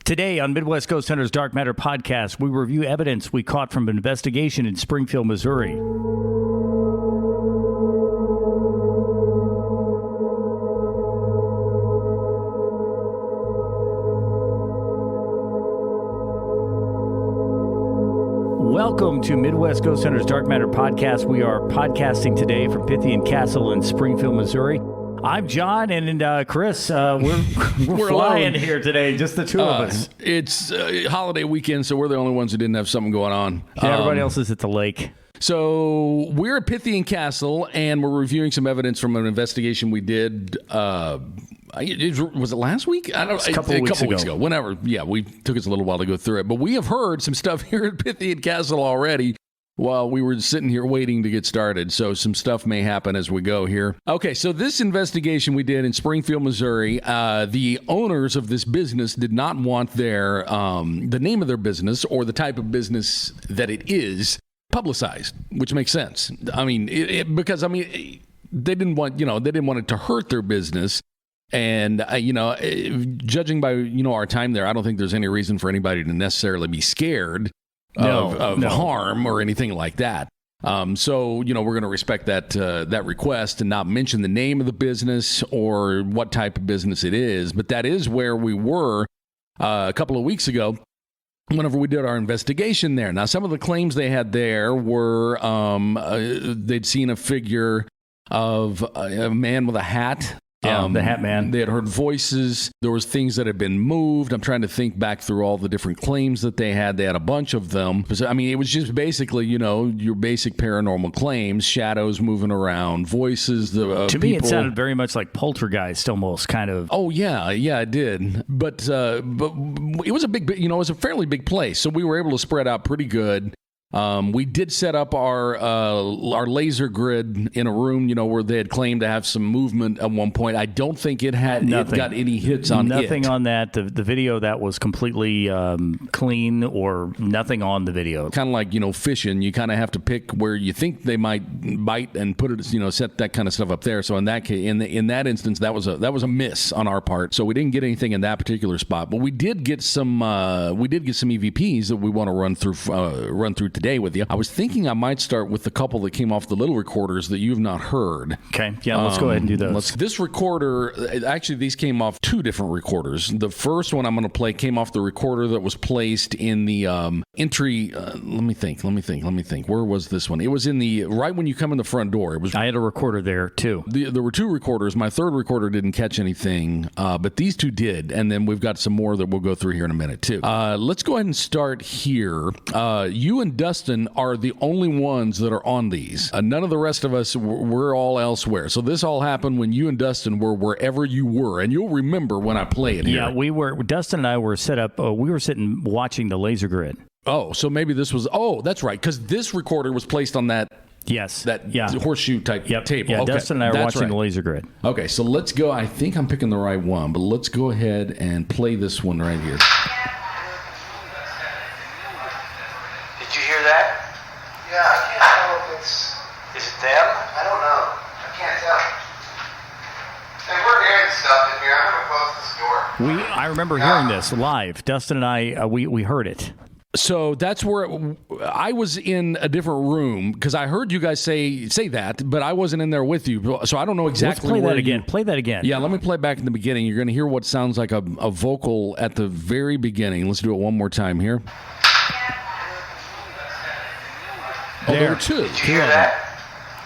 Today on Midwest Ghost Hunters Dark Matter podcast, we review evidence we caught from an investigation in Springfield, Missouri. Welcome to Midwest Ghost Hunters Dark Matter podcast. We are podcasting today from Pythian Castle in Springfield, Missouri. I'm John, and Chris, we're flying here today, just the two of us. It's holiday weekend, so we're the only ones who didn't have something going on. Yeah, everybody else is at the lake. So we're at Pythian Castle, and we're reviewing some evidence from an investigation we did. Was it last week? I don't know. A couple weeks ago. Whenever. Yeah, we took us a little while to go through it. But we have heard some stuff here at Pythian Castle already while we were sitting here waiting to get started. So some stuff may happen as we go here. Okay, so this investigation we did in Springfield, Missouri, the owners of this business did not want the name of their business or the type of business that it is publicized, which makes sense. I mean, because they didn't want it to hurt their business. And, judging by, our time there, I don't think there's any reason for anybody to necessarily be scared of harm or anything like that. So, we're going to respect that request and not mention the name of the business or what type of business it is. But that is where we were a couple of weeks ago whenever we did our investigation there. Now, some of the claims they had there were they'd seen a figure of a man with a hat. Yeah, the Hat Man. They had heard voices. There was things that had been moved. I'm trying to think back through all the different claims that they had. They had a bunch of them. I mean, it was just basically, your basic paranormal claims, shadows moving around, voices. To me, it sounded very much like Poltergeist, almost, kind of. Oh, yeah, it did. But it was it was a fairly big place, so we were able to spread out pretty good. We did set up our laser grid in a room, where they had claimed to have some movement at one point. I don't think it got any hits on it. Nothing on that. The video that was completely clean, or nothing on the video. Kind of like, fishing. You kind of have to pick where you think they might bite and put it, set that kind of stuff up there. So in that case, in that instance, that was a miss on our part. So we didn't get anything in that particular spot. But we did get some EVPs that we want to run through today with you. I was thinking I might start with the couple that came off the little recorders that you've not heard. Okay, yeah, let's go ahead and do those. This recorder, actually, these came off two different recorders. The first one I'm going to play came off the recorder that was placed in the entry. Let me think. Where was this one? It was right when you come in the front door. I had a recorder there too. There were two recorders. My third recorder didn't catch anything, but these two did. And then we've got some more that we'll go through here in a minute too. Let's go ahead and start here. You and Dustin are the only ones that are on these. None of the rest of us, we're all elsewhere. So this all happened when you and Dustin were wherever you were. And you'll remember when I play it here. Yeah, Dustin and I were set up, we were sitting watching the laser grid. Oh, so maybe this was, that's right, because this recorder was placed on that. Yes. That horseshoe type table. Yeah, okay. Dustin and I are watching the laser grid. Okay, so let's go. I think I'm picking the right one, but let's go ahead and play this one right here. Yeah, I can't tell if it's... Is it them? I don't know. I can't tell. Hey, we're hearing stuff in here. I'm going to close this door. I remember hearing this live. Dustin and I, we heard it. So that's where I was in a different room, because I heard you guys say that, but I wasn't in there with you. So I don't know exactly Let's play that again. Play that again. Yeah, let me play back in the beginning. You're going to hear what sounds like a vocal at the very beginning. Let's do it one more time here. There were two. Did you hear that?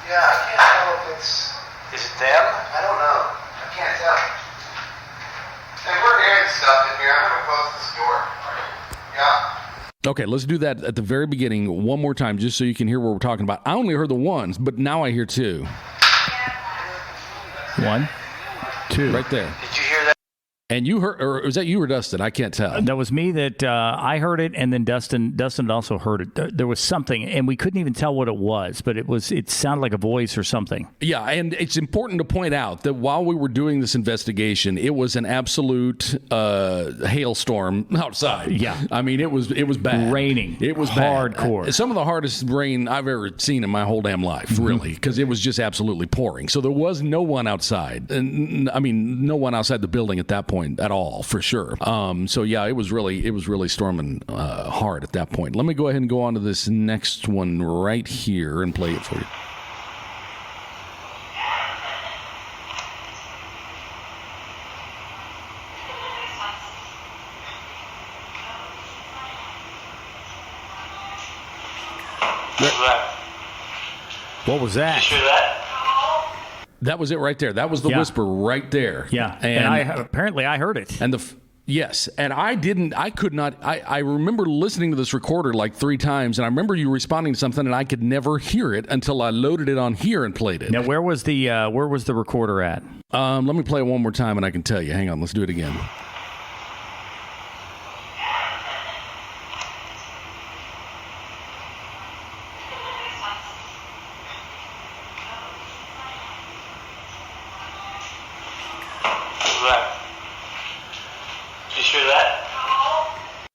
Yeah, I can't tell if it's... Is it them? I don't know. I can't tell. Hey, we're hearing stuff in here. I'm going to close this door. Yeah. Okay, let's do that at the very beginning one more time, just so you can hear what we're talking about. I only heard the ones, but now I hear two. 1, 2. Right there. Did you hear that? And you heard, or was that you or Dustin? I can't tell. That was me. That I heard it, and then Dustin also heard it. There was something, and we couldn't even tell what it was, but it sounded like a voice or something. Yeah, and it's important to point out that while we were doing this investigation, it was an absolute hailstorm outside. Yeah, I mean it was bad. Raining. It was hardcore. Bad. Some of the hardest rain I've ever seen in my whole damn life, really, because it was just absolutely pouring. So there was no one outside, and I mean no one outside the building at that point. point at all, for sure. So yeah, it was really storming hard at that point. Let me go ahead and go on to this next one right here and play it for you. What was that? Did you hear that? That was it right there. That was the whisper right there. Yeah, and apparently I heard it. And yes, and I could not. I remember listening to this recorder like 3 times, and I remember you responding to something, and I could never hear it until I loaded it on here and played it. Now, where was the recorder at? Let me play it one more time, and I can tell you. Hang on, let's do it again.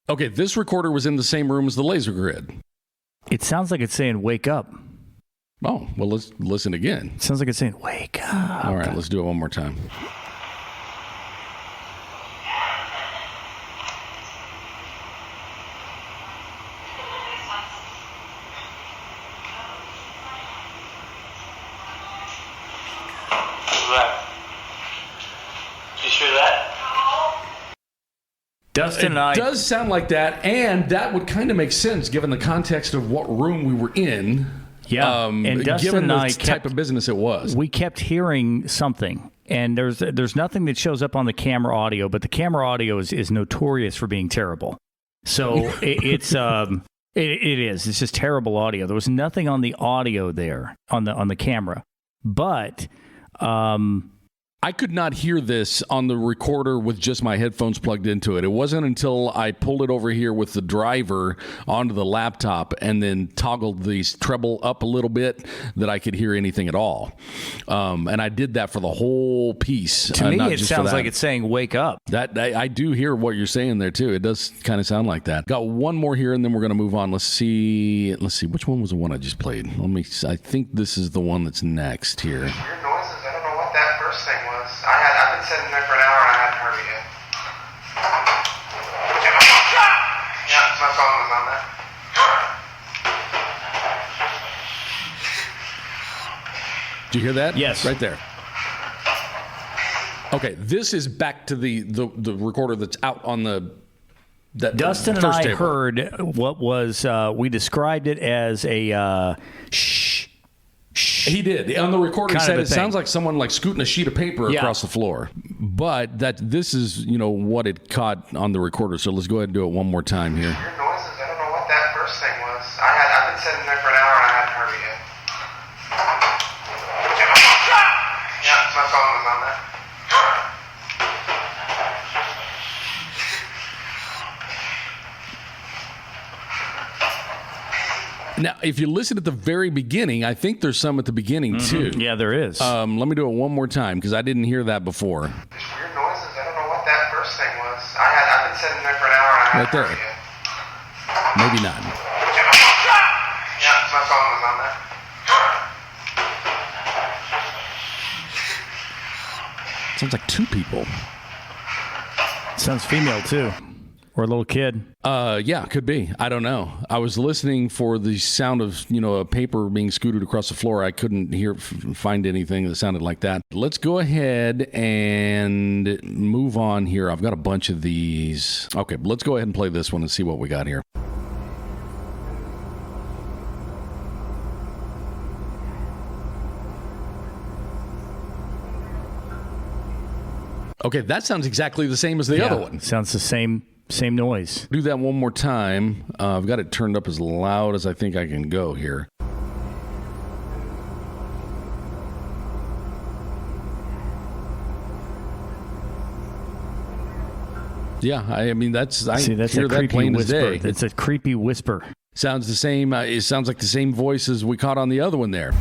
Okay, this recorder was in the same room as the laser grid. It sounds like it's saying, wake up. Oh, well, let's listen again. It sounds like it's saying, wake up. All right, let's do it one more time. Did you hear that? Dustin and I... It does sound like that, and that would kind of make sense given the context of what room we were in. Yeah, and Dustin given and the I type of business it was. We kept hearing something, and there's nothing that shows up on the camera audio, but the camera audio is notorious for being terrible. So it's just terrible audio. There was nothing on the audio there on the camera, but I could not hear this on the recorder with just my headphones plugged into it. It wasn't until I pulled it over here with the driver onto the laptop and then toggled the treble up a little bit that I could hear anything at all. And I did that for the whole piece. To me, it sounds like it's saying, wake up. That I do hear what you're saying there, too. It does kind of sound like that. Got one more here, and then we're going to move on. Let's see. Which one was the one I just played? I think this is the one that's next here. Weird noises. I don't know what that first thing was. I've been sitting there for an hour and I hadn't heard it yet. Yeah, my phone was on that. Did you hear that? Yes. Right there. Okay, this is back to the recorder that's out on that Dustin and first I table. heard what was, we described it as a shh. He did. On the recorder, he Kind said of it a sounds thing. like someone like scooting a sheet of paper across the floor. But this is, what it caught on the recorder. So let's go ahead and do it one more time here. Weird noises. I don't know what that first thing was. I've been sitting there for an hour and I hadn't heard it yet. Yeah, my phone was on that. Now, if you listen at the very beginning, I think there's some at the beginning, too. Yeah, there is. Let me do it one more time, because I didn't hear that before. There's weird noises. I don't know what that first thing was. I've been sitting there for an hour and I hadn't Right there. heard it yet. Maybe not. Yeah, my phone was on that. Sounds like 2 people. Sounds female, too. Or a little kid. Yeah, could be. I don't know. I was listening for the sound of, a paper being scooted across the floor. I couldn't find anything that sounded like that. Let's go ahead and move on here. I've got a bunch of these. Okay, let's go ahead and play this one and see what we got here. Okay, that sounds exactly the same as the other one. Sounds the same noise. Do that one more time. I've got it turned up as loud as I think I can go here. Yeah, I mean that's I See, that's hear a that creepy plain as whisper. day. It's a creepy whisper. Sounds the same. It sounds like the same voice as we caught on the other one there.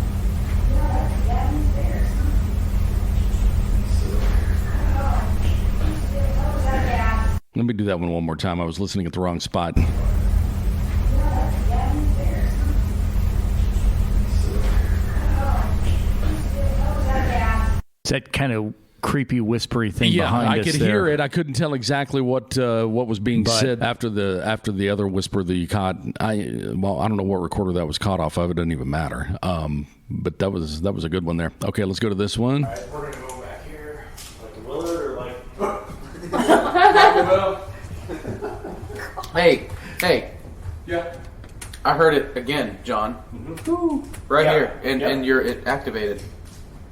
Let me do that one more time. I was listening at the wrong spot. Is that kind of creepy, whispery thing behind us. I could hear it. I couldn't tell exactly what was being said after the other whisper that you caught. I don't know what recorder that was caught off of. It doesn't even matter. But that was a good one there. Okay, let's go to this one. All right, we're gonna go back here, like the Willard or like. Hey. Yeah. I heard it again, John. Mm-hmm. Right here, and it activated.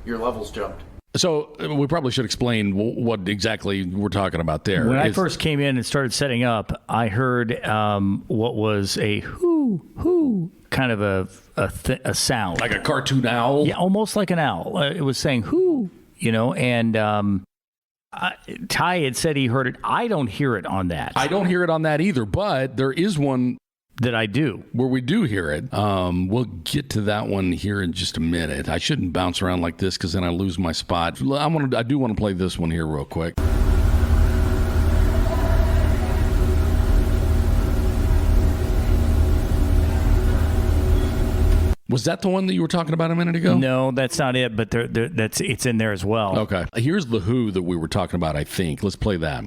Your levels jumped. So we probably should explain what exactly we're talking about there. When I first came in and started setting up, I heard what was a hoo kind of a sound, like a cartoon owl. Yeah, almost like an owl. It was saying hoo, and Ty had said he heard it. I don't hear it on that. I don't hear it on that either, but there is one that I do, where we do hear it. We'll get to that one here in just a minute. I shouldn't bounce around like this because then I lose my spot. I do want to play this one here real quick. Was that the one that you were talking about a minute ago? No, that's not it, but it's in there as well. Okay. Here's the who that we were talking about, I think. Let's play that.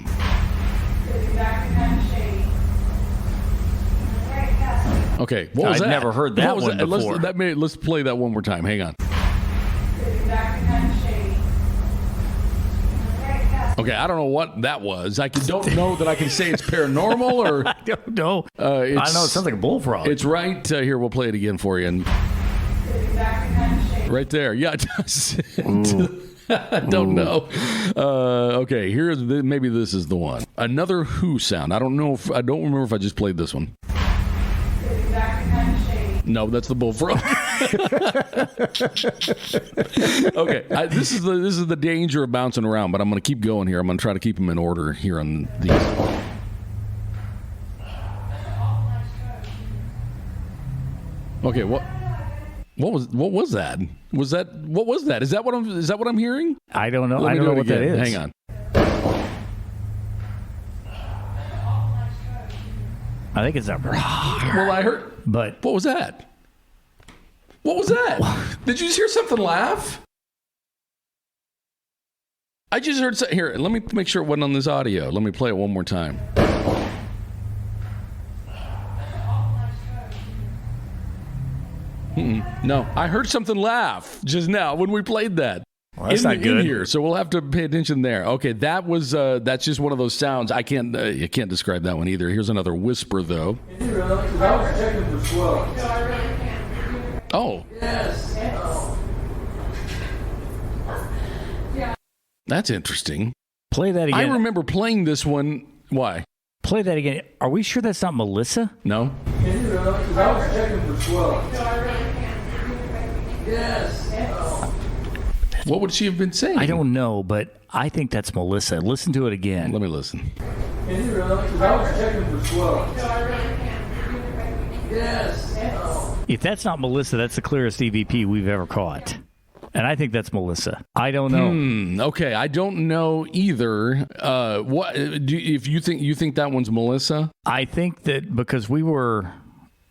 Okay, what was that? I've never heard that one before. Let's play that one more time. Hang on. Okay, I don't know what that was. I don't know that I can say it's paranormal or... I don't know. I don't know. It sounds like a bullfrog. It's right here. We'll play it again for you. And right there. Yeah, it does. I don't know. Okay, maybe this is the one. Another who sound. I don't remember if I just played this one. No, that's the bullfrog. Okay, this is the danger of bouncing around, but I'm going to keep going here. I'm going to try to keep them in order here on these. Okay, what was that? What was that? Is that what I'm hearing? I don't know. I don't know what that is. Hang on. I think it's a... Well, I heard... But... What was that? What was that? Did you just hear something laugh? I just heard... Here, let me make sure it wasn't on this audio. Let me play it one more time. No, I heard something laugh just now when we played that. Well, that's not good. In here, so we'll have to pay attention there. Okay, that was that's just one of those sounds. I can't describe that one either. Here's another whisper though. Is it really? Because I was checking for swells. No, I really can't. Oh. Yes. Yeah. That's interesting. Play that again. I remember playing this one. Why? Play that again. Are we sure that's not Melissa? No. Is it really? Because I was checking for swells. No, I really can't. Yes. What would she have been saying? I don't know, but I think that's Melissa. Listen to it again. Let me listen. Is it really? Because I was checking for swells. No, I really can't. Yes. If that's not Melissa, that's the clearest EVP we've ever caught. And I think that's Melissa. I don't know. Okay, I don't know either. If you think that one's Melissa? I think that because we were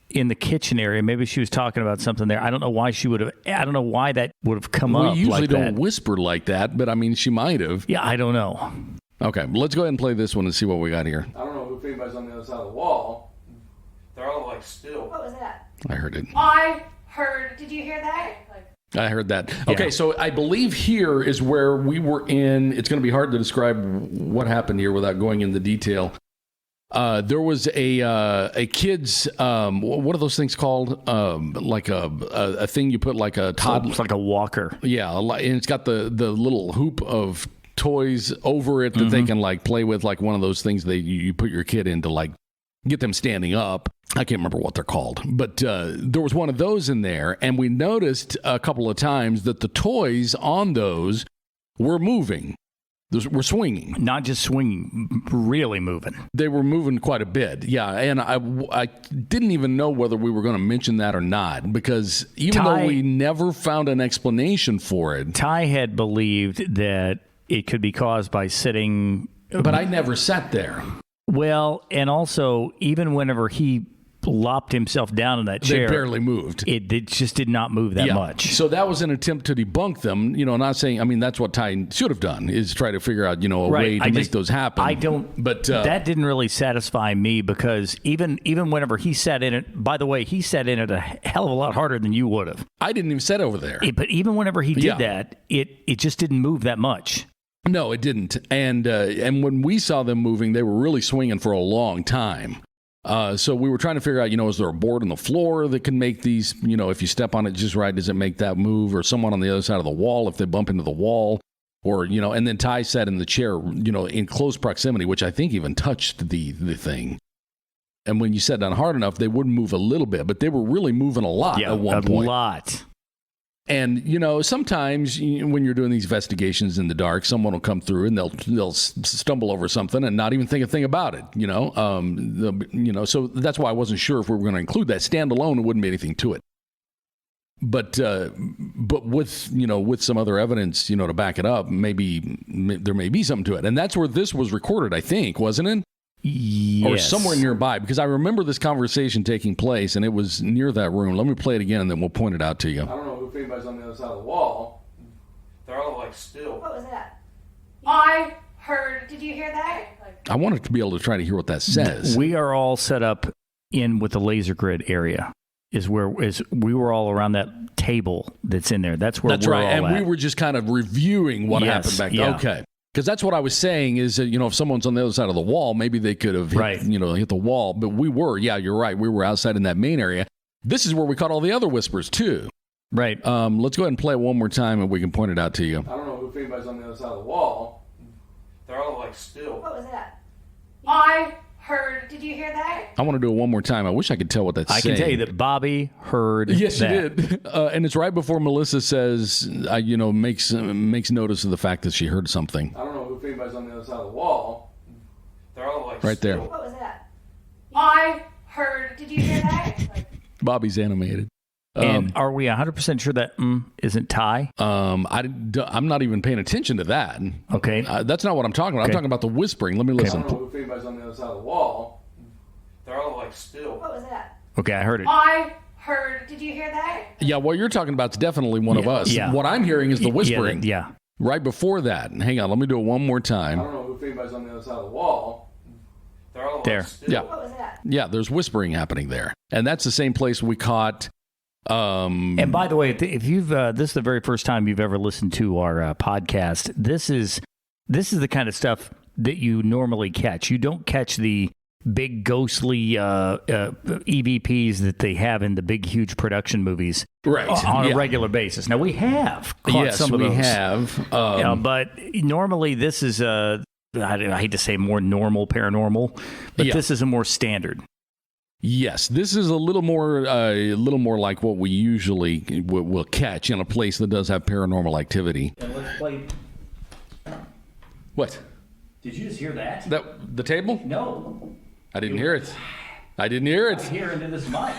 in the kitchen area, maybe she was talking about something there. I don't know why I don't know why that would have come up. We usually like don't that. whisper like that, but I mean, she might have. Yeah, I don't know. Okay, let's go ahead and play this one and see what we got here. I don't know if anybody's on the other side of the wall. They're all like still. What was that? I heard it. I heard. Did you hear that? I heard that. Okay, so I believe here is where we were in. It's going to be hard to describe what happened here without going into detail. There was a kid's, what are those things called? Like a thing you put like a toddler. It's like a walker. Yeah, and it's got the little hoop of toys over it that they can like play with, like one of those things that you put your kid in to like get them standing up. I can't remember what they're called, but there was one of those in there, and we noticed a couple of times that the toys on those were moving. We're swinging. Not just swinging, really moving. They were moving quite a bit, yeah. And I didn't even know whether we were going to mention that or not, because even though we never found an explanation for it. Ty had believed that it could be caused by sitting. But I never sat there. Well, and also, even whenever he lopped himself down in that chair. They barely moved. It just did not move that much. So that was an attempt to debunk them. Not saying, I mean, that's what Ty should have done, is try to figure out, a way to make those happen. I don't, but that didn't really satisfy me, because even whenever he sat in it, by the way, he sat in it a hell of a lot harder than you would have. I didn't even sit over there. But even whenever he did that, it just didn't move that much. No, it didn't. And when we saw them moving, they were really swinging for a long time. So we were trying to figure out, is there a board on the floor that can make these, if you step on it just right, does it make that move? Or someone on the other side of the wall, if they bump into the wall? Or, and then Ty sat in the chair, in close proximity, which I think even touched the thing. And when you sat down hard enough, they wouldn't move a little bit, but they were really moving a lot at one point. A lot. And, sometimes when you're doing these investigations in the dark, someone will come through and they'll stumble over something and not even think a thing about it, So that's why I wasn't sure if we were going to include that. Standalone, it wouldn't be anything to it. But with some other evidence, to back it up, maybe there may be something to it. And that's where this was recorded, I think, wasn't it? Yes. Or somewhere nearby, because I remember this conversation taking place, and it was near that room. Let me play it again, and then we'll point it out to you. I don't know if anybody's on the other side of the wall. They're all like still. What was that? I heard. Did you hear that? I wanted to be able to try to hear what that says. We are all set up in with the laser grid area. We were all around that table that's in there. That's where we're all and at. we were just kind of reviewing what happened back then. Okay. Because that's what I was saying is that, if someone's on the other side of the wall, maybe they could have hit the wall. But we were, you're right. We were outside in that main area. This is where we caught all the other whispers, too. Right. Let's go ahead and play it one more time, and we can point it out to you. I don't know if anybody's on the other side of the wall. They're all like still. What was that? I heard. Did you hear that? I want to do it one more time. I wish I could tell what that's saying. I can tell you that Bobby heard Yes, that. she did. And it's right before Melissa says, makes notice of the fact that she heard something. I don't know if anybody's on the other side of the wall. They're all like right there. still. What was that? I heard. Did you hear that? Bobby's animated. And are we 100% sure that isn't Ty? I'm not even paying attention to that. Okay. That's not what I'm talking about. Okay. I'm talking about the whispering. Let me I listen. don't know if anybody's on the other side of the wall. They're all like still. What was that? Okay, I heard it. I heard. Did you hear that? Yeah, what you're talking about is definitely one of us. Yeah. What I'm hearing is the whispering. Yeah. Right before that. Hang on, let me do it one more I time. don't know if anybody's on the other side of the wall. They're all There. like still. Yeah. What was that? Yeah, there's whispering happening there. And that's the same place we caught. And by the way, if you've this is the very first time you've ever listened to our podcast, this is the kind of stuff that you normally catch. You don't catch the big ghostly EVPs that they have in the big, huge production movies on a regular basis. Now, we have caught some of those. Yes, we have. But normally this is I hate to say more normal paranormal, but this is a more standard. Yes, this is a little more like what we usually will catch in a place that does have paranormal activity. And let's play. What? Did you just hear that? The table? No. I didn't hear it. I didn't hear it. I'm hearing into this mic.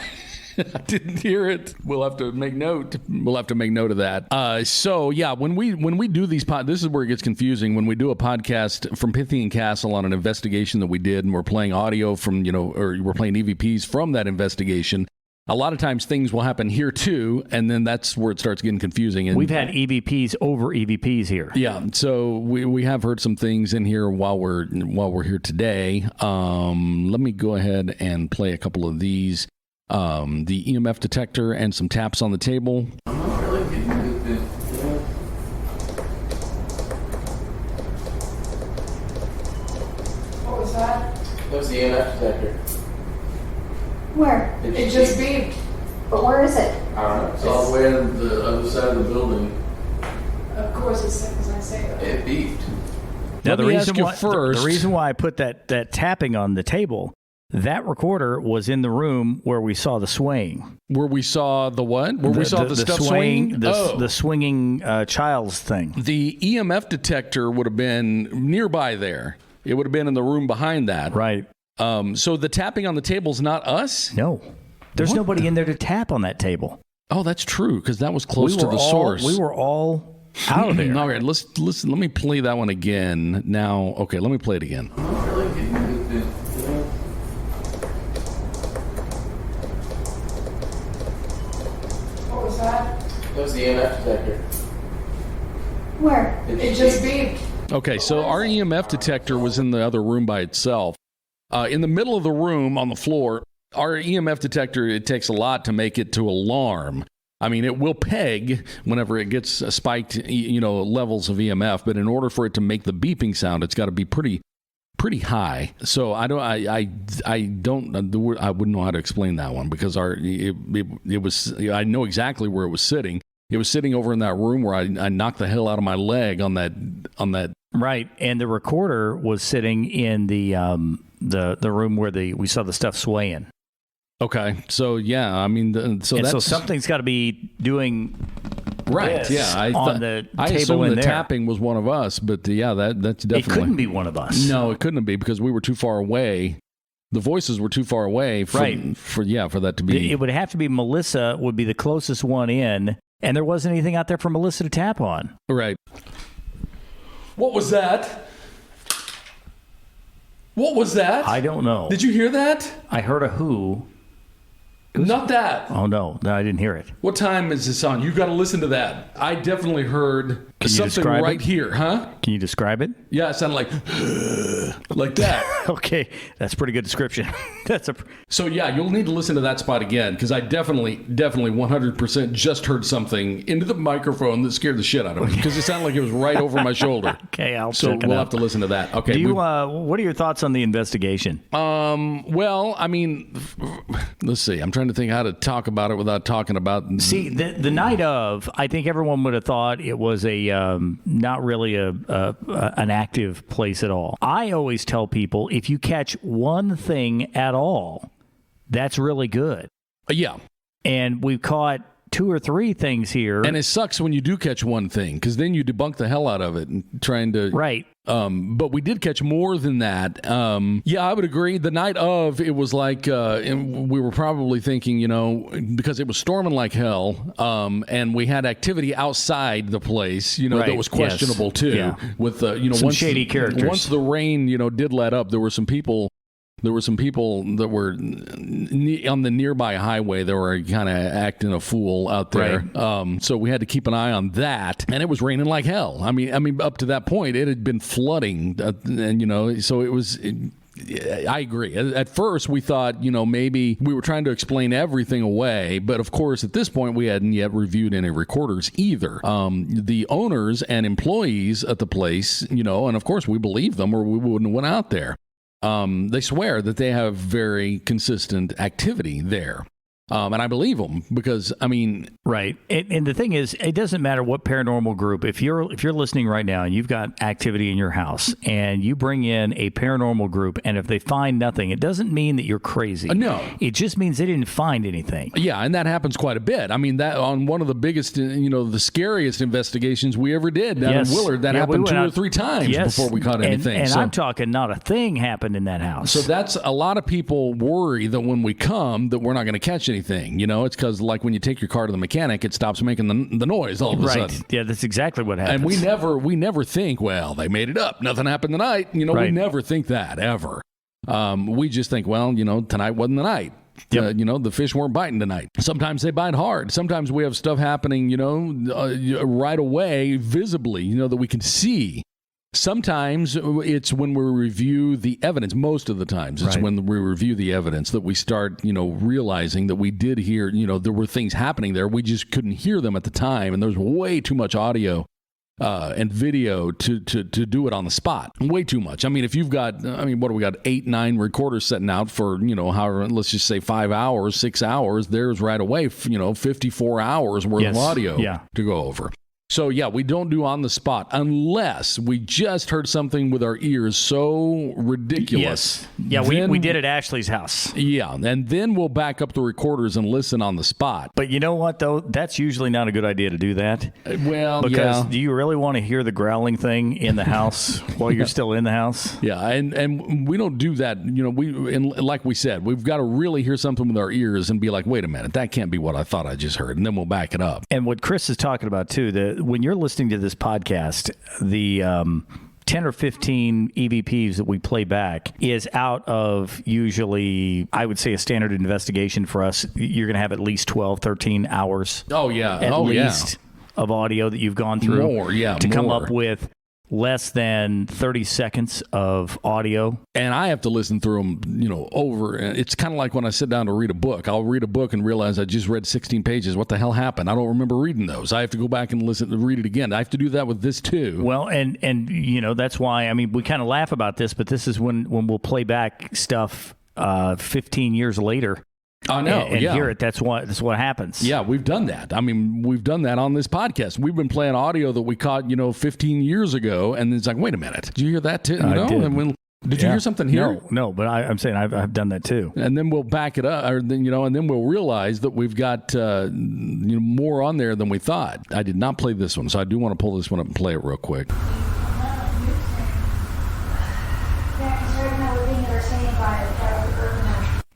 I didn't hear it. We'll have to make note. We'll have to make note of that. So yeah, when we do these this is where it gets confusing. When we do a podcast from Pythian Castle on an investigation that we did, and we're playing audio from or we're playing EVPs from that investigation, a lot of times things will happen here too, and then that's where it starts getting confusing. And we've had EVPs over EVPs here. Yeah, so we have heard some things in here while we're here today. Let me go ahead and play a couple of these. The EMF detector and some taps on the table. I'm not really getting good. What was that? That was the EMF detector. Where? It It just just beeped. But where is it? I don't know. It's all the way on the other side of the building. Of course it's as I say that. It beeped. Now, Let me ask you first. The reason why I put that tapping on the table, that recorder was in the room where we saw the swaying. Where we saw the what? Where we saw the stuff swinging? The swinging child's thing. The EMF detector would have been nearby there. It would have been in the room behind that. Right. So the tapping on the table's not us? No. There's nobody in there to tap on that table. Oh, that's true, because that was close to the source. We were all out of there. All right, let's listen. Let me play that one again. Now, okay, let me play it again. I'm not really getting good. was the EMF detector. Where? It just beeped. Okay, so our EMF detector was in the other room by itself. In the middle of the room on the floor, our EMF detector, it takes a lot to make it to alarm. I mean, it will peg whenever it gets spiked, levels of EMF, but in order for it to make the beeping sound, it's got to be pretty high. So I wouldn't know how to explain that one because it was, I know exactly where it was sitting. It was sitting over in that room where I knocked the hell out of my leg on that. Right, and the recorder was sitting in the room where we saw the stuff swaying. Okay, so yeah, I mean, so something's got to be doing right. Yeah, I assumed the tapping was one of us, but that's definitely it couldn't be one of us. No, it couldn't be because we were too far away. The voices were too far away for that to be. It would have to be Melissa would be the closest one in, and there wasn't anything out there for Melissa to tap on. Right. What was that? What was that? I don't know. Did you hear that? I heard a who. Not that. Oh, no, I didn't hear it. What time is this on? You've got to listen to that. I definitely heard something right here, huh? Can you describe it? Yeah, it sounded like that. Okay, that's a pretty good description. So yeah, you'll need to listen to that spot again because I definitely 100% just heard something into the microphone that scared the shit out of me because it sounded like it was right over my shoulder. Okay, so we'll have to listen to that. Okay. What are your thoughts on the investigation? Well, I mean, let's see. I'm trying to think how to talk about it without talking about. See, the night of, I think everyone would have thought it was a not really an active place at all. I always tell people if you catch one thing at all, that's really good. Yeah. And we've caught 2 or 3 things here. And it sucks when you do catch one thing because then you debunk the hell out of it and trying to. Right. But we did catch more than that. Yeah, I would agree. The night of, it was like, and we were probably thinking, because it was storming like hell, and we had activity outside the place, right. that was questionable too. Yeah. With, some shady characters. Once the rain, did let up, there were some people that were on the nearby highway that were kind of acting a fool out there. Right. So we had to keep an eye on that. And it was raining like hell. I mean, up to that point, it had been flooding. And, so it was... I agree. At first, we thought, maybe we were trying to explain everything away. But of course, at this point, we hadn't yet reviewed any recorders either. The owners and employees at the place, and of course, we believe them or we wouldn't have went out there. They swear that they have very consistent activity there. And I believe them because, Right. And the thing is, it doesn't matter what paranormal group. If you're listening right now and you've got activity in your house and you bring in a paranormal group and if they find nothing, it doesn't mean that you're crazy. No. It just means they didn't find anything. Yeah, and that happens quite a bit. That on one of the biggest, the scariest investigations we ever did down in Willard, that happened 2 or 3 times before we caught anything. And I'm talking not a thing happened in that house. So that's a lot of people worry that when we come that we're not going to catch anything. It's because like when you take your car to the mechanic, it stops making the noise all of a sudden. Yeah, that's exactly what happens. And we never think, well, they made it up. Nothing happened tonight. We never think that ever. We just think, well, tonight wasn't the night. Yep. The fish weren't biting tonight. Sometimes they bite hard. Sometimes we have stuff happening, right away, visibly, that we can see. Sometimes it's when we review the evidence. Most of the times it's when we review the evidence that we start, realizing that we did hear, there were things happening there. We just couldn't hear them at the time. And there's way too much audio and video to do it on the spot. Way too much. If you've got, what do we got? 8, 9 recorders setting out for, however, let's just say 5 hours, 6 hours, there's right away, 54 hours worth of audio to go over. So, yeah, we don't do on the spot unless we just heard something with our ears so ridiculous. Yes. Yeah, we did at Ashley's house. Yeah, and then we'll back up the recorders and listen on the spot. But you know what, though? That's usually not a good idea to do that. Because do you really want to hear the growling thing in the house while you're still in the house? Yeah, and we don't do that. Like we said, we've got to really hear something with our ears and be like, wait a minute, that can't be what I thought I just heard. And then we'll back it up. And what Chris is talking about, too, when you're listening to this podcast, 10 or 15 EVPs that we play back is out of usually, I would say, a standard investigation for us. You're going to have at least 12, 13 hours. Oh, yeah. At least of audio that you've gone through. To come up with less than 30 seconds of audio. And I have to listen through them, over. It's kind of like when I sit down to read a book. I'll read a book and realize I just read 16 pages. What the hell happened? I don't remember reading those. I have to go back and read it again. I have to do that with this too. Well, and that's why, we kind of laugh about this, but this is when we'll play back stuff 15 years later. I know, and hear it. That's what happens. Yeah, we've done that. We've done that on this podcast. We've been playing audio that we caught, 15 years ago, and it's like, wait a minute, did you hear that too? I did. And did you hear something here? No, but I'm saying I've done that too. And then we'll back it up, and then we'll realize that we've got more on there than we thought. I did not play this one, so I do want to pull this one up and play it real quick.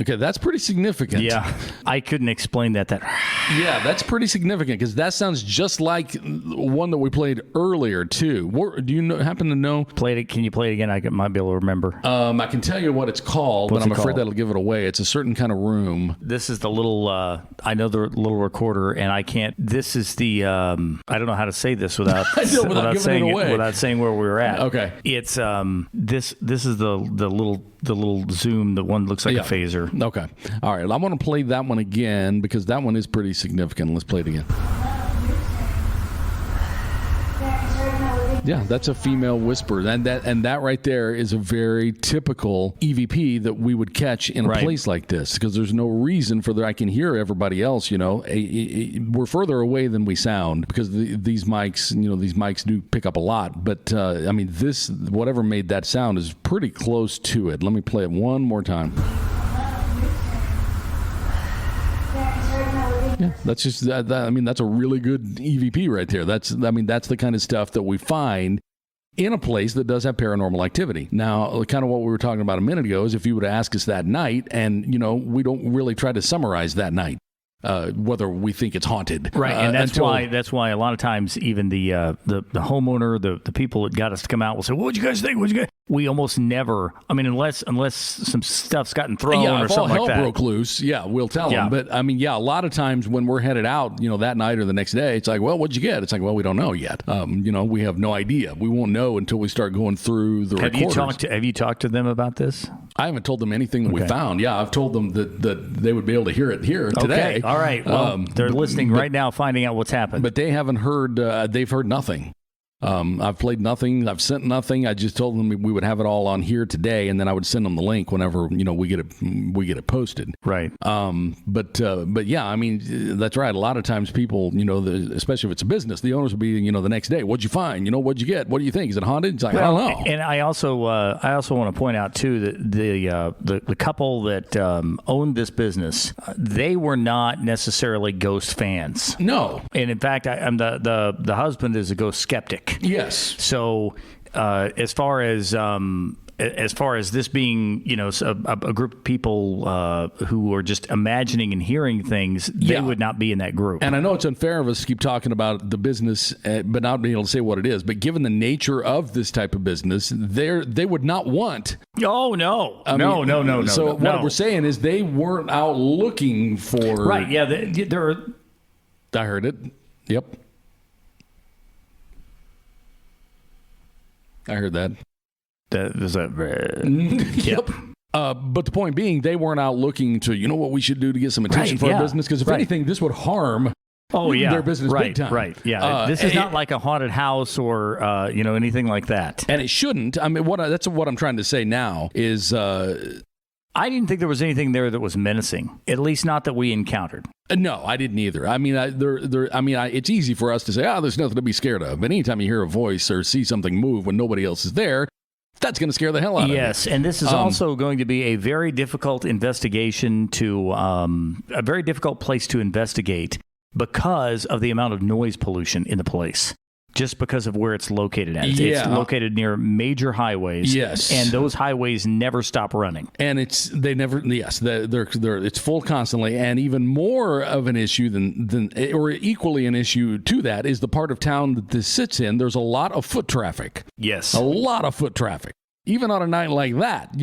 Okay, that's pretty significant. Yeah, I couldn't explain that. Yeah, that's pretty significant because that sounds just like one that we played earlier too. Do you happen to know? Can you play it again? I might be able to remember. I can tell you what it's called, but I'm afraid that'll give it away. It's a certain kind of room. This is the little. I know the little recorder, and I can't. This is the. I don't know how to say this without saying where we were at. Okay. It's This is the little zoom. The one that looks like a phaser. Okay. All right. I want to play that one again because that one is pretty significant. Let's play it again. Yeah, that's a female whisper. And that right there is a very typical EVP that we would catch in a place like this because there's no reason for I can hear everybody else, we're further away than we sound because these mics do pick up a lot. But, this, whatever made that sound is pretty close to it. Let me play it one more time. Yeah, that's just that's a really good EVP right there. That's the kind of stuff that we find in a place that does have paranormal activity. Now, kind of what we were talking about a minute ago is if you would ask us that night, and we don't really try to summarize that night. Whether we think it's haunted, right? And that's why a lot of times even the homeowner, the people that got us to come out will say, "What'd you guys think? What'd you guys?" We almost never. Unless some stuff's gotten thrown or something like that. If all hell broke loose, we'll tell them. But a lot of times when we're headed out, that night or the next day, it's like, well, what'd you get? It's like, well, we don't know yet. We have no idea. We won't know until we start going through the recorders. Have you talked to them about this? I haven't told them anything that we found. Yeah, I've told them that they would be able to hear it here today. Okay. All right. Well, they're listening right now, finding out what's happened. But they haven't heard. They've heard nothing. I've played nothing. I've sent nothing. I just told them we would have it all on here today, and then I would send them the link whenever we get it posted. Right. But yeah, that's right. A lot of times people, especially if it's a business, the owners will be, the next day. What'd you find? What'd you get? What do you think? Is it haunted? It's like, I don't know. And I also want to point out too that the couple that owned this business, they were not necessarily ghost fans. No. And in fact, the husband is a ghost skeptic. Yes. So, as far as this being, a group of people who are just imagining and hearing things, they would not be in that group. And I know it's unfair of us to keep talking about the business, but not being able to say what it is. But given the nature of this type of business, they would not want. Oh no! No. So what we're saying is they weren't out looking for. Right? Yeah. There are. I heard it. Yep. I heard that. That was a yep. But the point being, they weren't out looking to, what we should do to get some attention for our business. Because if anything, this would harm their business big time. Right. Yeah. This is not like a haunted house or anything like that. And it shouldn't. That's what I'm trying to say now is. I didn't think there was anything there that was menacing. At least not that we encountered. No, I didn't either. It's easy for us to say, there's nothing to be scared of. But anytime you hear a voice or see something move when nobody else is there, that's going to scare the hell out of you. Yes, and this is also going to be a very difficult investigation a very difficult place to investigate because of the amount of noise pollution in the place. just because of where it's located at. It's Yeah. located near major highways. Yes. And those highways never stop running. And it's full constantly, and even more of an issue than or equally an issue to that is the part of town that this sits in. There's a lot of foot traffic. Yes. A lot of foot traffic. Even on a night like that,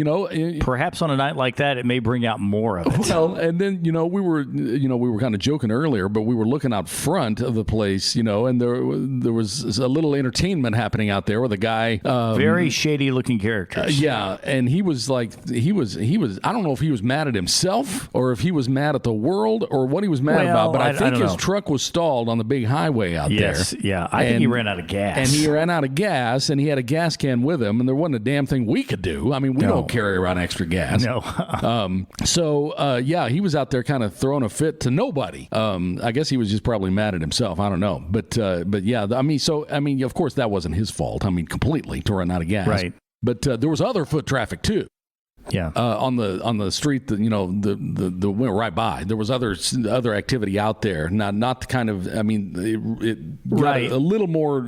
Perhaps on a night like that, it may bring out more of it. Well, and then we were kind of joking earlier, but we were looking out front of the place, and there was a little entertainment happening out there with a guy. Very shady looking characters. Yeah, and he was I don't know if he was mad at himself or if he was mad at the world or what he was mad about, but I think his truck was stalled on the big highway out there. Yes, yeah. I think he ran out of gas. And he ran out of gas, and he had a gas can with him, and there wasn't a damn thing we could do. I mean, we don't carry around extra gas. No. He was out there kind of throwing a fit to nobody. I guess he was just probably mad at himself. I don't know. But yeah, of course that wasn't his fault. I mean, completely to run out of gas. Right. But there was other foot traffic too. Yeah. On the street that the went right by. There was other activity out there. Not the kind of. I mean, it got Right. a little more.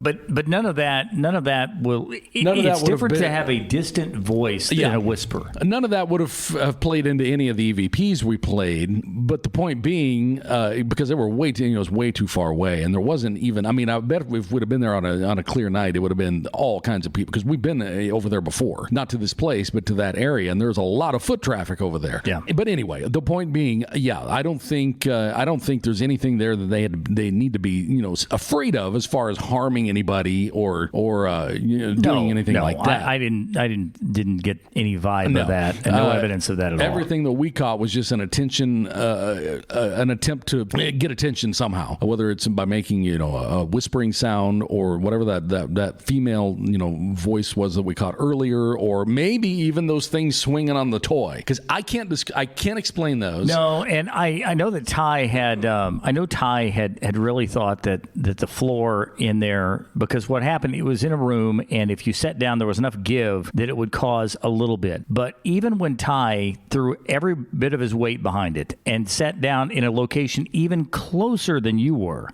But none of that will. None of that it's would have different to been- have a distant voice than a whisper. None of that would have played into any of the EVPs we played. But the point being, because they were it was way too far away, and there wasn't even. I mean, I bet if we would have been there on a clear night, it would have been all kinds of people because we've been over there before, not to this place, but to that area, and there's a lot of foot traffic over there. Yeah. But anyway, the point being, I don't think there's anything there that they need to be afraid of as far as harming anybody or doing anything like that. I didn't get any vibe of that, and no evidence of that at all. Everything that we caught was just an attempt to get attention somehow, whether it's by making a whispering sound or whatever that female voice was that we caught earlier, or maybe even those things swinging on the toy, because I can't explain those. No, and I know that Ty had really thought that the floor in there, because what happened, it was in a room, and if you sat down, there was enough give that it would cause a little bit. But even when Ty threw every bit of his weight behind it and sat down in a location even closer than you were,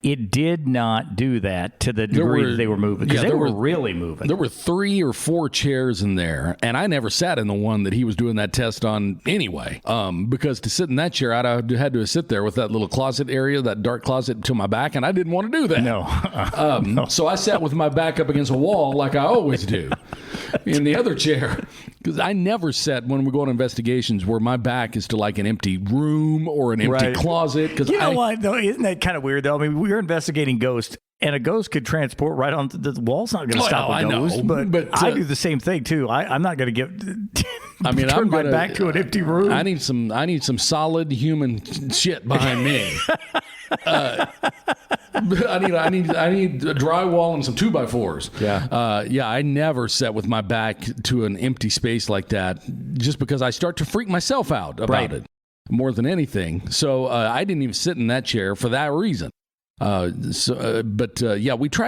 it did not do that to the degree that they were moving, because they were really moving. There were 3 or 4 chairs in there, and I never sat in the one that he was doing that test on anyway, because to sit in that chair, I'd have had to sit there with that little closet area, that dark closet to my back, and I didn't want to do that. No. So I sat with my back up against a wall like I always do in the other chair, because I never sat when we go on investigations where my back is to like an empty room or an empty closet. Because you know what, though? Isn't that kind of weird, though? I mean, we're investigating ghosts, and a ghost could transport right on the wall's not going to stop a ghost. But I do the same thing too. I'm not going to turn my back to an empty room. I need some solid human shit behind me. I need a drywall and some 2x4s. Yeah. I never sat with my back to an empty space like that, just because I start to freak myself out about it more than anything. So I didn't even sit in that chair for that reason. We tried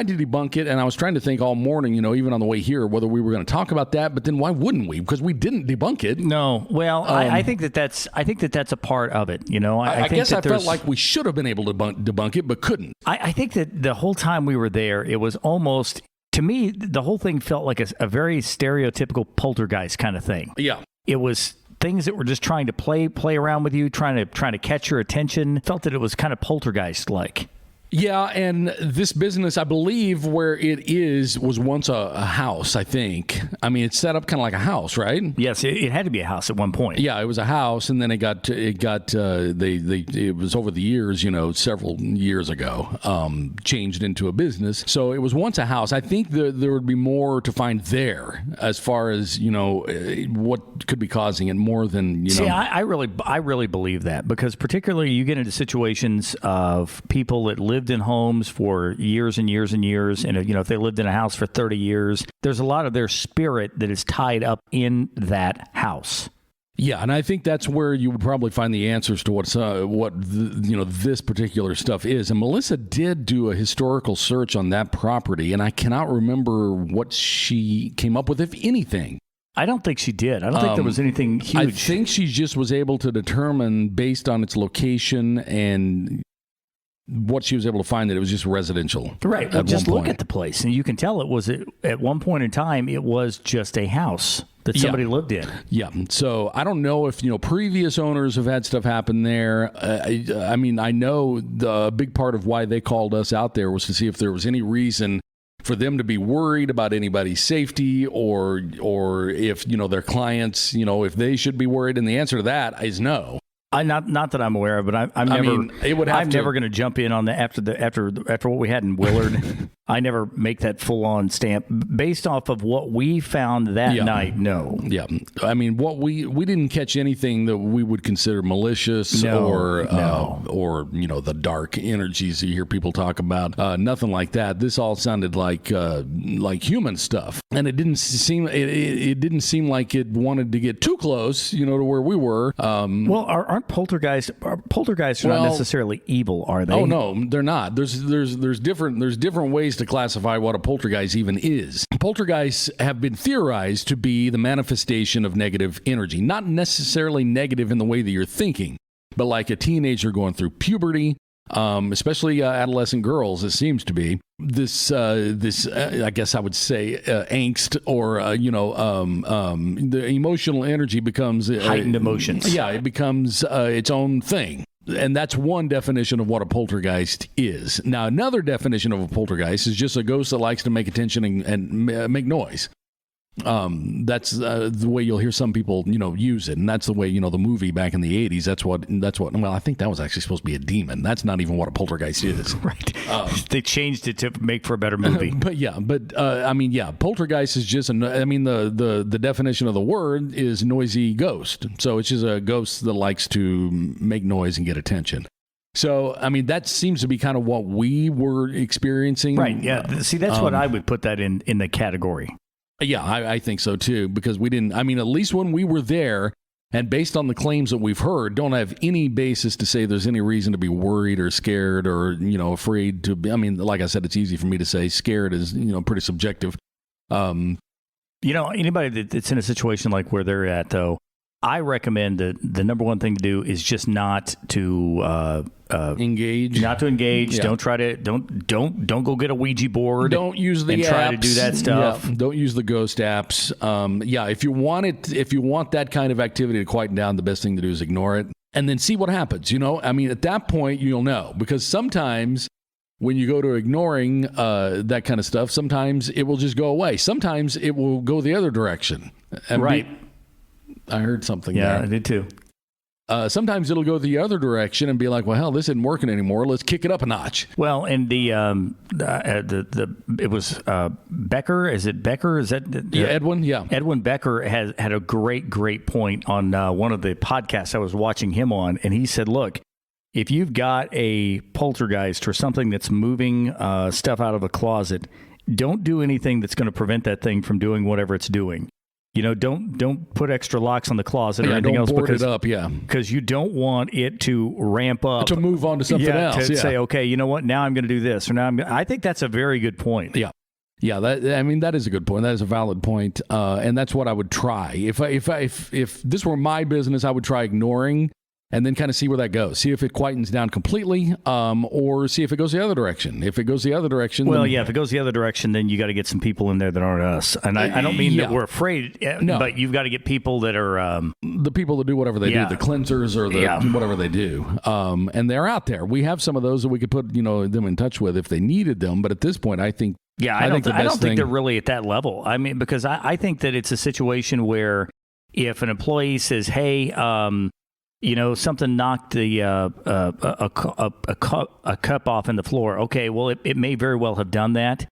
to debunk it, and I was trying to think all morning, even on the way here, whether we were going to talk about that. But then why wouldn't we? Because we didn't debunk it. No. Well, I think that's a part of it. I guess I felt like we should have been able to debunk it, but couldn't. I think that the whole time we were there, it was almost, to me, the whole thing felt like a very stereotypical poltergeist kind of thing. Yeah. It was things that were just trying to play around with you, trying to catch your attention. Felt that it was kind of poltergeist-like. Yeah, and this business, I believe, where it is, was once a house, I think. I mean, it's set up kind of like a house, right? Yes, it had to be a house at one point. Yeah, it was a house, and then it was over the years, several years ago, changed into a business. So it was once a house. I think there would be more to find there as far as, what could be causing it more than, See, I really believe that, because particularly you get into situations of people that lived in homes for years and years and years, and if they lived in a house for 30 years, there's a lot of their spirit that is tied up in that house. Yeah, and I think that's where you would probably find the answers to this particular stuff is. And Melissa did do a historical search on that property, and I cannot remember what she came up with, if anything. I don't think she did. I don't think there was anything huge. I think she just was able to determine, based on its location and what she was able to find, that it was just residential. Right. Well, at just one look point. at the place, and you can tell at one point in time it was just a house that somebody lived in. Yeah. So I don't know if previous owners have had stuff happen there. I mean, I know the big part of why they called us out there was to see if there was any reason for them to be worried about anybody's safety, or if their clients, if they should be worried. And the answer to that is no. Not that I'm aware of, but I'm never going to jump in on the after what we had in Willard. I never make that full on stamp based off of what we found that night. No. Yeah. I mean, what we didn't catch anything that we would consider malicious or the dark energies you hear people talk about. Nothing like that. This all sounded like human stuff, and it didn't seem like it wanted to get too close, to where we were. Well, aren't poltergeists are not necessarily evil, are they? Oh no, they're not. There's different ways to classify what a poltergeist even is. Poltergeists have been theorized to be the manifestation of negative energy, not necessarily negative in the way that you're thinking, but like a teenager going through puberty, especially adolescent girls. It seems to be this I guess I would say angst, or the emotional energy becomes heightened emotions. Yeah, it becomes its own thing. And that's one definition of what a poltergeist is. Now, another definition of a poltergeist is just a ghost that likes to make attention and make noise. That's the way you'll hear some people, use it. And that's the way, the movie back in the 80s, that's what, well, I think that was actually supposed to be a demon. That's not even what a poltergeist is. Right. They changed it to make for a better movie. Poltergeist is just, the definition of the word is noisy ghost. So it's just a ghost that likes to make noise and get attention. So, that seems to be kind of what we were experiencing. Right. Yeah. See, that's what I would put that in the category. Yeah, I think so too, because we didn't, at least when we were there, and based on the claims that we've heard, don't have any basis to say there's any reason to be worried or scared or, afraid to be. Like I said, it's easy for me to say. Scared is, pretty subjective. Anybody that's in a situation like where they're at, though, I recommend that the number one thing to do is just not to engage. Not to engage. Yeah. Don't try to don't go get a Ouija board. Don't use the and apps. Try to do that stuff. Yeah. Don't use the ghost apps. If you want that kind of activity to quieten down, the best thing to do is ignore it and then see what happens. At that point you'll know, because sometimes when you go to ignoring that kind of stuff, sometimes it will just go away. Sometimes it will go the other direction. Right. I heard something there. Yeah, I did too. Sometimes it'll go the other direction and be like, well, hell, this isn't working anymore. Let's kick it up a notch. Well, and it was Becker. Is it Becker? Is that Edwin? Yeah. Edwin Becker had a great point on one of the podcasts I was watching him on, and he said, look, if you've got a poltergeist or something that's moving stuff out of a closet, don't do anything that's going to prevent that thing from doing whatever it's doing. Don't put extra locks on the closet or anything else, because you don't want it to ramp up to move on to something else. To say, okay, you know what? Now I'm going to do this, or now I think that's a very good point. Yeah. Yeah, that is a good point. That is a valid point, and that's what I would try. If this were my business, I would try ignoring and then kind of see where that goes. See if it quietens down completely, or see if it goes the other direction. If it goes the other direction... Well, if it goes the other direction, then you got to get some people in there that aren't us. And I don't mean that we're afraid, but you've got to get people that are... the people that do whatever they do, the cleansers or whatever they do. And they're out there. We have some of those that we could put them in touch with if they needed them. But at this point, I think... Yeah, I don't think they're really at that level. Because I think that it's a situation where if an employee says, hey... something knocked the a cup off in the floor. Okay, well, it may very well have done that,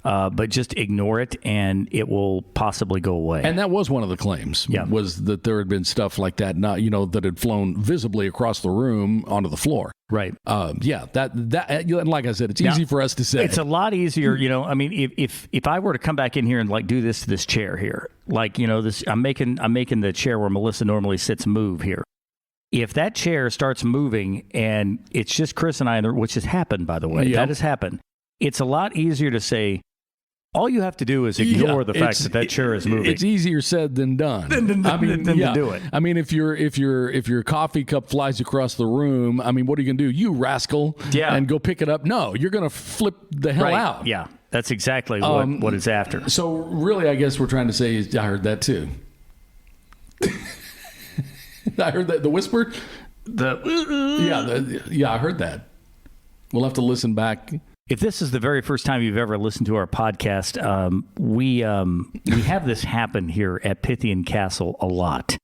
but just ignore it, and it will possibly go away. And that was one of the claims. Yeah. Was that there had been stuff like that, not that had flown visibly across the room onto the floor. Right. That like I said, it's easy for us to say. It's a lot easier. If I were to come back in here and do this to this chair here, this, I'm making the chair where Melissa normally sits move here. If that chair starts moving and it's just Chris and I, which has happened, by the way, that has happened, it's a lot easier to say, All you have to do is ignore the fact that chair is moving. It's easier said than done. Than to do it. I mean, if your coffee cup flies across the room, I mean, what are you gonna do? You rascal! Yeah. And go pick it up. No, you're gonna flip the hell out. Yeah, that's exactly what it's after. So really, I guess we're trying to say is I heard that too. I heard that the whisper. I heard that. We'll have to listen back. If this is the very first time you've ever listened to our podcast, we have this happen here at Pythian Castle a lot.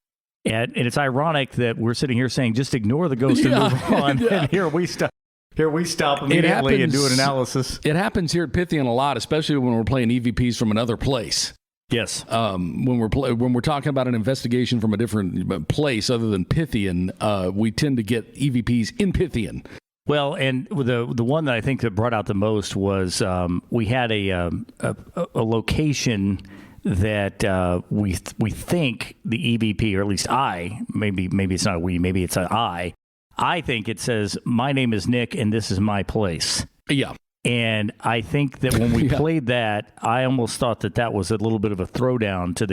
And it's ironic that we're sitting here saying, just ignore the ghost and move on. Yeah. And here we stop immediately and do an analysis. It happens here at Pythian a lot, especially when we're playing EVPs from another place. Yes. When we're talking about an investigation from a different place other than Pythian, we tend to get EVPs in Pythian. Well, and the one that I think that brought out the most was we had a location that we think the EVP, or at least maybe it's not a we, maybe it's an I think it says, my name is Nick and this is my place. Yeah. And I think that when we played that, I almost thought that was a little bit of a throwdown to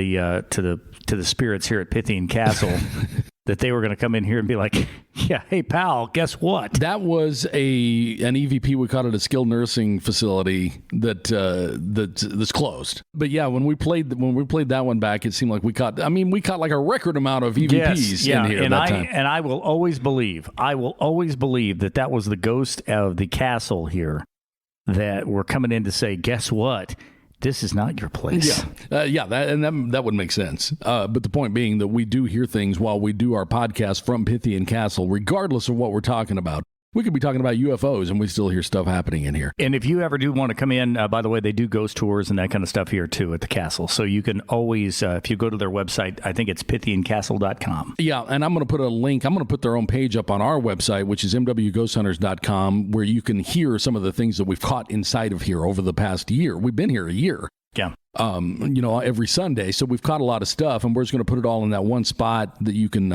the spirits here at Pythian Castle. That they were going to come in here and be like, yeah, hey, pal, guess what? That was an EVP. We called it a skilled nursing facility that's closed. But yeah, when we played that one back, it seemed like we caught like a record amount of EVPs in here and that time. And I will always believe that was the ghost of the castle here that were coming in to say, guess what? This is not your place. Yeah, that would make sense. But the point being that we do hear things while we do our podcast from Pythian Castle, regardless of what we're talking about. We could be talking about UFOs and we still hear stuff happening in here. And if you ever do want to come in, by the way, they do ghost tours and that kind of stuff here too at the castle. So you can always, if you go to their website, I think it's pythiancastle.com. Yeah, and I'm going to put a link. I'm going to put their own page up on our website, which is mwghosthunters.com, where you can hear some of the things that we've caught inside of here over the past year. We've been here a year. Yeah. Every Sunday. So we've caught a lot of stuff, and we're just going to put it all in that one spot that you can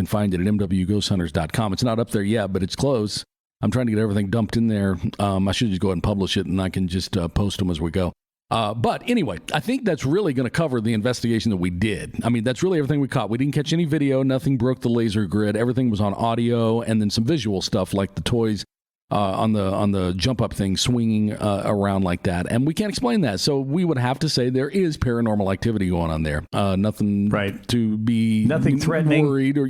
find it at mwghosthunters.com. It's not up there yet, but it's close. I'm trying to get everything dumped in there. I should just go ahead and publish it, and I can just post them as we go. But anyway, I think that's really going to cover the investigation that we did. I mean, that's really everything we caught. We didn't catch any video. Nothing broke the laser grid. Everything was on audio, and then some visual stuff like the toys on the jump up thing swinging around like that. And we can't explain that. So we would have to say there is paranormal activity going on there. Nothing to be threatening, worried or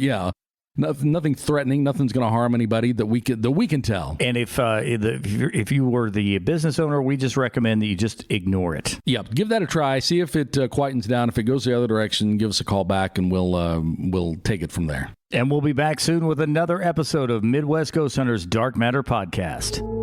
nothing threatening. Nothing's going to harm anybody that we can tell. And if you were the business owner, we just recommend that you just ignore it. Yeah, give that a try. See if it quietens down. If it goes the other direction, give us a call back, and we'll take it from there. And we'll be back soon with another episode of Midwest Ghost Hunters Dark Matter Podcast.